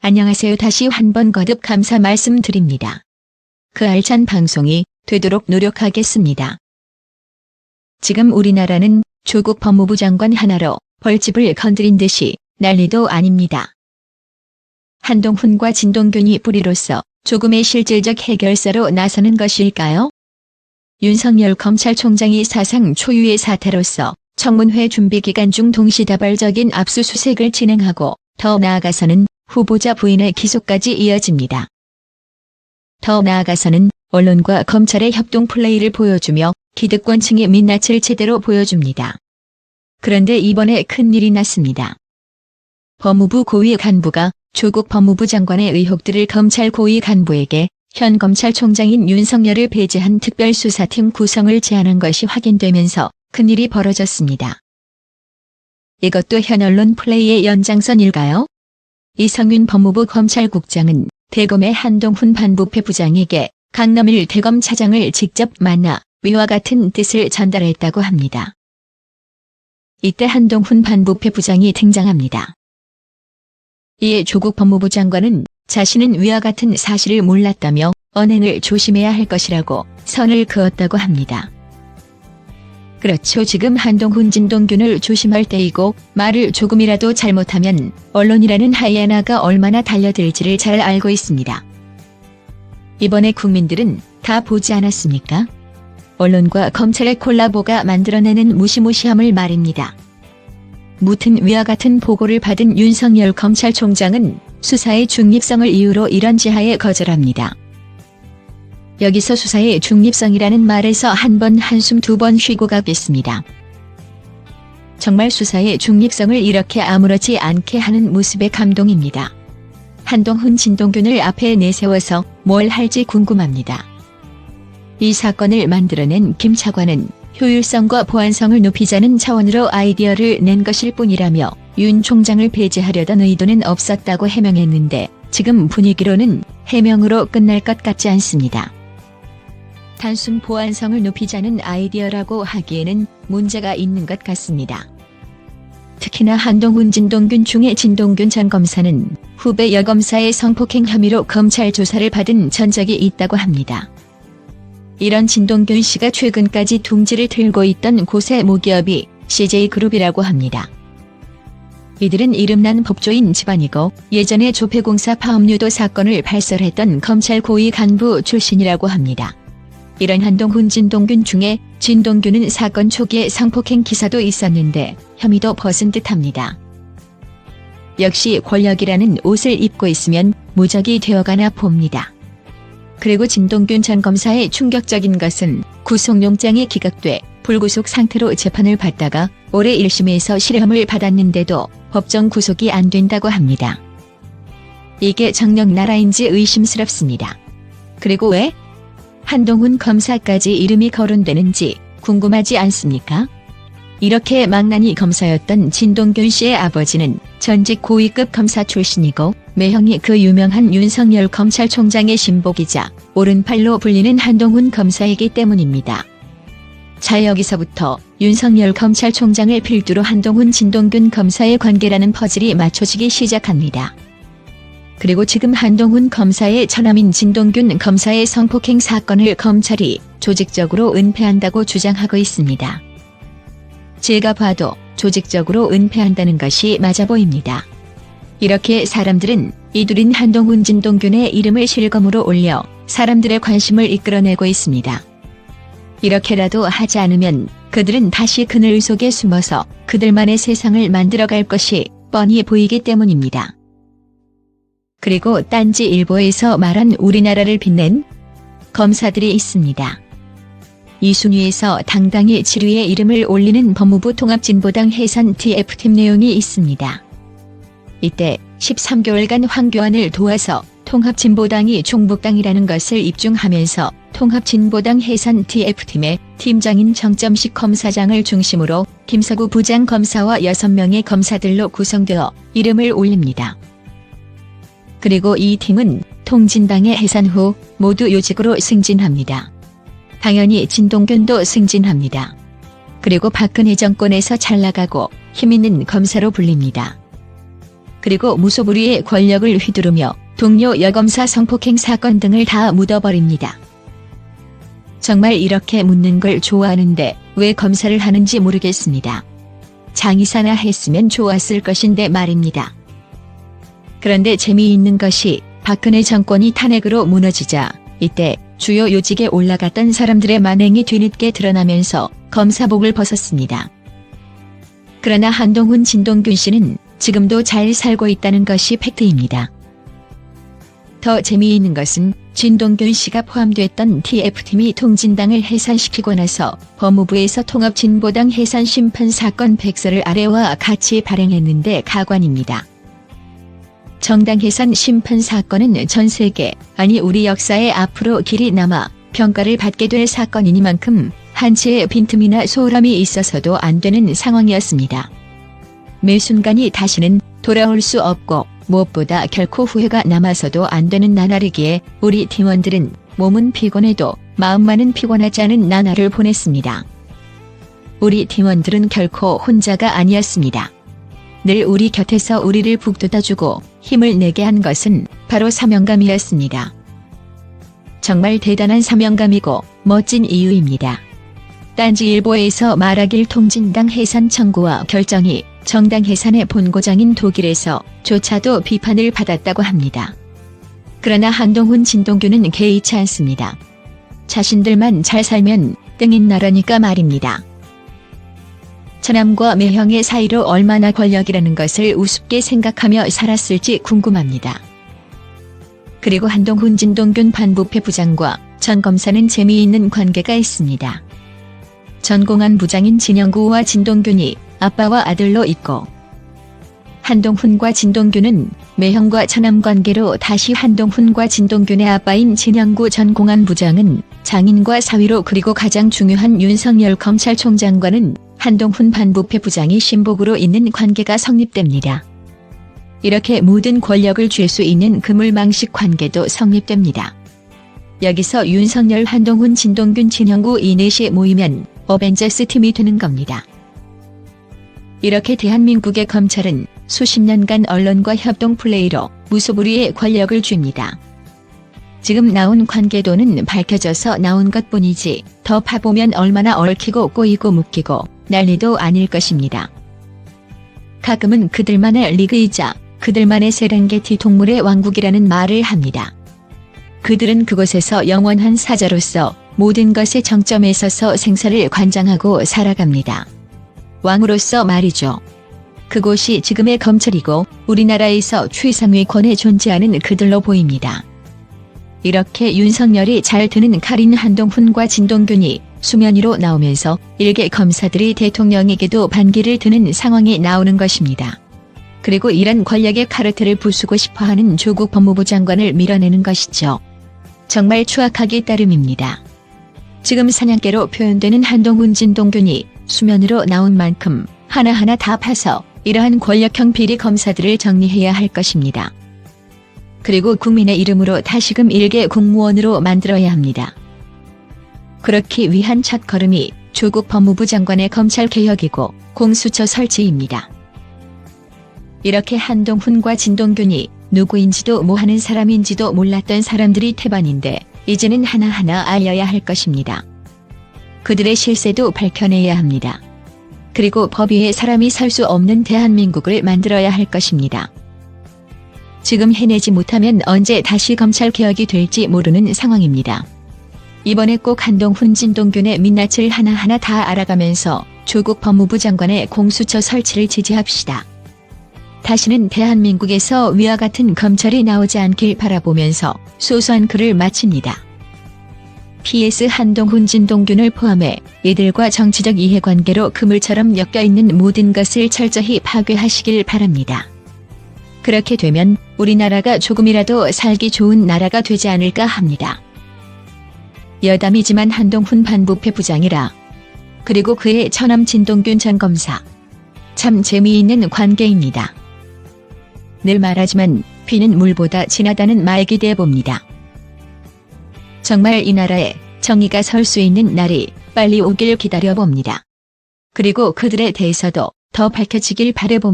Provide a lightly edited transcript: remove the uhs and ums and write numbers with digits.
안녕하세요. 다시 한 번 거듭 감사 말씀드립니다. 그 알찬 방송이 되도록 노력하겠습니다. 지금 우리나라는 조국 법무부 장관 하나로 벌집을 건드린 듯이 난리도 아닙니다. 한동훈과 진동균이 뿌리로서 조금의 실질적 해결사로 나서는 것일까요? 윤석열 검찰총장이 사상 초유의 사태로서 청문회 준비 기간 중 동시다발적인 압수수색을 진행하고 더 나아가서는 후보자 부인의 기소까지 이어집니다. 더 나아가서는 언론과 검찰의 협동 플레이를 보여주며 기득권층의 민낯을 제대로 보여줍니다. 그런데 이번에 큰일이 났습니다. 법무부 고위 간부가 조국 법무부 장관의 의혹들을 검찰 고위 간부에게 현 검찰총장인 윤석열을 배제한 특별수사팀 구성을 제안한 것이 확인되면서 큰일이 벌어졌습니다. 이것도 현 언론 플레이의 연장선일까요? 이성윤 법무부 검찰국장은 대검의 한동훈 반부패 부장에게 강남일 대검 차장을 직접 만나 위와 같은 뜻을 전달했다고 합니다. 이때 한동훈 반부패 부장이 등장합니다. 이에 조국 법무부 장관은 자신은 위와 같은 사실을 몰랐다며 언행을 조심해야 할 것이라고 선을 그었다고 합니다. 그렇죠. 지금 한동훈 진동균을 조심할 때이고 말을 조금이라도 잘못하면 언론이라는 하이에나가 얼마나 달려들지를 잘 알고 있습니다. 이번에 국민들은 다 보지 않았습니까? 언론과 검찰의 콜라보가 만들어내는 무시무시함을 말입니다. 무튼 위와 같은 보고를 받은 윤석열 검찰총장은 수사의 중립성을 이유로 이런 지하에 거절합니다. 여기서 수사의 중립성이라는 말에서 한 번 한숨 두 번 쉬고 가겠습니다. 정말 수사의 중립성을 이렇게 아무렇지 않게 하는 모습에 감동입니다. 한동훈 진동균을 앞에 내세워서 뭘 할지 궁금합니다. 이 사건을 만들어낸 김 차관은 효율성과 보안성을 높이자는 차원으로 아이디어를 낸 것일 뿐이라며 윤 총장을 배제하려던 의도는 없었다고 해명했는데 지금 분위기로는 해명으로 끝날 것 같지 않습니다. 단순 보안성을 높이자는 아이디어라고 하기에는 문제가 있는 것 같습니다. 특히나 한동훈 진동균 중에 진동균 전 검사는 후배 여검사의 성폭행 혐의로 검찰 조사를 받은 전적이 있다고 합니다. 이런 진동균 씨가 최근까지 둥지를 틀고 있던 곳의 모기업이 CJ그룹이라고 합니다. 이들은 이름난 법조인 집안이고 예전에 조폐공사 파업유도 사건을 발설했던 검찰 고위 간부 출신이라고 합니다. 이런 한동훈 진동균 중에 진동균은 사건 초기에 성폭행 기사도 있었는데 혐의도 벗은 듯합니다. 역시 권력이라는 옷을 입고 있으면 무적이 되어가나 봅니다. 그리고 진동균 전 검사의 충격적인 것은 구속영장이 기각돼 불구속 상태로 재판을 받다가 올해 1심에서 실형을 받았는데도 법정 구속이 안 된다고 합니다. 이게 정녕 나라인지 의심스럽습니다. 그리고 왜 한동훈 검사까지 이름이 거론되는지 궁금하지 않습니까? 이렇게 망나니 검사였던 진동균 씨의 아버지는 전직 고위급 검사 출신이고 매형이 그 유명한 윤석열 검찰총장의 신복이자 오른팔로 불리는 한동훈 검사이기 때문입니다. 자, 여기서부터 윤석열 검찰총장을 필두로 한동훈 진동균 검사의 관계라는 퍼즐이 맞춰지기 시작합니다. 그리고 지금 한동훈 검사의 처남인 진동균 검사의 성폭행 사건을 검찰이 조직적으로 은폐한다고 주장하고 있습니다. 제가 봐도 조직적으로 은폐한다는 것이 맞아 보입니다. 이렇게 사람들은 이둘인 한동훈 진동균의 이름을 실검으로 올려 사람들의 관심을 이끌어내고 있습니다. 이렇게라도 하지 않으면 그들은 다시 그늘 속에 숨어서 그들만의 세상을 만들어갈 것이 뻔히 보이기 때문입니다. 그리고 딴지일보에서 말한 우리나라를 빛낸 검사들이 있습니다. 이 순위에서 당당히 7위에 이름을 올리는 법무부 통합진보당 해산 TF팀 내용이 있습니다. 이때 13개월간 황교안을 도와서 통합진보당이 종북당이라는 것을 입증하면서 통합진보당 해산 TF팀의 팀장인 정점식 검사장을 중심으로 김서구 부장검사와 6명의 검사들로 구성되어 이름을 올립니다. 그리고 이 팀은 통진당의 해산 후 모두 요직으로 승진합니다. 당연히 진동균도 승진합니다. 그리고 박근혜 정권에서 잘 나가고 힘있는 검사로 불립니다. 그리고 무소불위의 권력을 휘두르며 동료 여검사 성폭행 사건 등을 다 묻어버립니다. 정말 이렇게 묻는 걸 좋아하는데 왜 검사를 하는지 모르겠습니다. 장의사나 했으면 좋았을 것인데 말입니다. 그런데 재미있는 것이 박근혜 정권이 탄핵으로 무너지자 이때 주요 요직에 올라갔던 사람들의 만행이 뒤늦게 드러나면서 검사복을 벗었습니다. 그러나 한동훈 진동균 씨는 지금도 잘 살고 있다는 것이 팩트입니다. 더 재미있는 것은 진동균 씨가 포함됐던 TF팀이 통진당을 해산시키고 나서 법무부에서 통합진보당 해산 심판 사건 백서를 아래와 같이 발행했는데 가관입니다. 정당 해산 심판 사건은 전 세계, 아니 우리 역사에 앞으로 길이 남아 평가를 받게 될 사건이니만큼 한치의 빈틈이나 소홀함이 있어서도 안 되는 상황이었습니다. 매 순간이 다시는 돌아올 수 없고 무엇보다 결코 후회가 남아서도 안 되는 나날이기에 우리 팀원들은 몸은 피곤해도 마음만은 피곤하지 않은 나날을 보냈습니다. 우리 팀원들은 결코 혼자가 아니었습니다. 늘 우리 곁에서 우리를 북돋아주고 힘을 내게 한 것은 바로 사명감이었습니다. 정말 대단한 사명감이고 멋진 이유입니다. 딴지일보에서 말하길 통진당 해산 청구와 결정이 정당 해산의 본고장인 독일에서 조차도 비판을 받았다고 합니다. 그러나 한동훈 진동균은 개의치 않습니다. 자신들만 잘 살면 땡인 나라니까 말입니다. 처남과 매형의 사이로 얼마나 권력이라는 것을 우습게 생각하며 살았을지 궁금합니다. 그리고 한동훈 진동균 반부패 부장과 전 검사는 재미있는 관계가 있습니다. 전 공안 부장인 진영구와 진동균이 아빠와 아들로 있고 한동훈과 진동균은 매형과 처남 관계로 다시 한동훈과 진동균의 아빠인 진영구 전 공안 부장은 장인과 사위로 그리고 가장 중요한 윤석열 검찰총장과는 한동훈 반부패 부장이 신복으로 있는 관계가 성립됩니다. 이렇게 모든 권력을 쥘 수 있는 그물망식 관계도 성립됩니다. 여기서 윤석열, 한동훈, 진동균, 진영구 이 넷이 모이면 어벤져스 팀이 되는 겁니다. 이렇게 대한민국의 검찰은 수십 년간 언론과 협동 플레이로 무소불위의 권력을 쥡니다. 지금 나온 관계도는 밝혀져서 나온 것뿐이지 더 파보면 얼마나 얽히고 꼬이고 묶이고 난리도 아닐 것입니다. 가끔은 그들만의 리그이자 그들만의 세렝게티 동물의 왕국이라는 말을 합니다. 그들은 그곳에서 영원한 사자로서 모든 것의 정점에 서서 생사를 관장하고 살아갑니다. 왕으로서 말이죠. 그곳이 지금의 검찰이고 우리나라에서 최상위권에 존재하는 그들로 보입니다. 이렇게 윤석열이 잘 드는 칼인 한동훈과 진동균이 수면 위로 나오면서 일개 검사들이 대통령에게도 반기를 드는 상황이 나오는 것입니다. 그리고 이런 권력의 카르텔을 부수고 싶어하는 조국 법무부 장관을 밀어내는 것이죠. 정말 추악하기 따름입니다. 지금 사냥개로 표현되는 한동훈 진동균이 수면으로 나온 만큼 하나하나 다 파서 이러한 권력형 비리 검사들을 정리해야 할 것입니다. 그리고 국민의 이름으로 다시금 일개 공무원으로 만들어야 합니다. 그렇기 위한 첫걸음이 조국 법무부 장관의 검찰개혁이고 공수처 설치입니다. 이렇게 한동훈과 진동균이 누구인지도 뭐 하는 사람인지도 몰랐던 사람들이 태반인데 이제는 하나하나 알려야 할 것입니다. 그들의 실세도 밝혀내야 합니다. 그리고 법 위에 사람이 살 수 없는 대한민국을 만들어야 할 것입니다. 지금 해내지 못하면 언제 다시 검찰개혁이 될지 모르는 상황입니다. 이번에 꼭 한동훈 진동균의 민낯을 하나하나 다 알아가면서 조국 법무부 장관의 공수처 설치를 지지합시다. 다시는 대한민국에서 위와 같은 검찰이 나오지 않길 바라보면서 소소한 글을 마칩니다. PS 한동훈 진동균을 포함해 이들과 정치적 이해관계로 그물처럼 엮여있는 모든 것을 철저히 파괴하시길 바랍니다. 그렇게 되면 우리나라가 조금이라도 살기 좋은 나라가 되지 않을까 합니다. 여담이지만 한동훈 반부패 부장이라 그리고 그의 처남 진동균 전 검사 참 재미있는 관계입니다. 늘 말하지만 피는 물보다 진하다는 말 기대해 봅니다. 정말 이 나라에 정의가 설 수 있는 날이 빨리 오길 기다려 봅니다. 그리고 그들에 대해서도 더 밝혀지길 바라봅니다.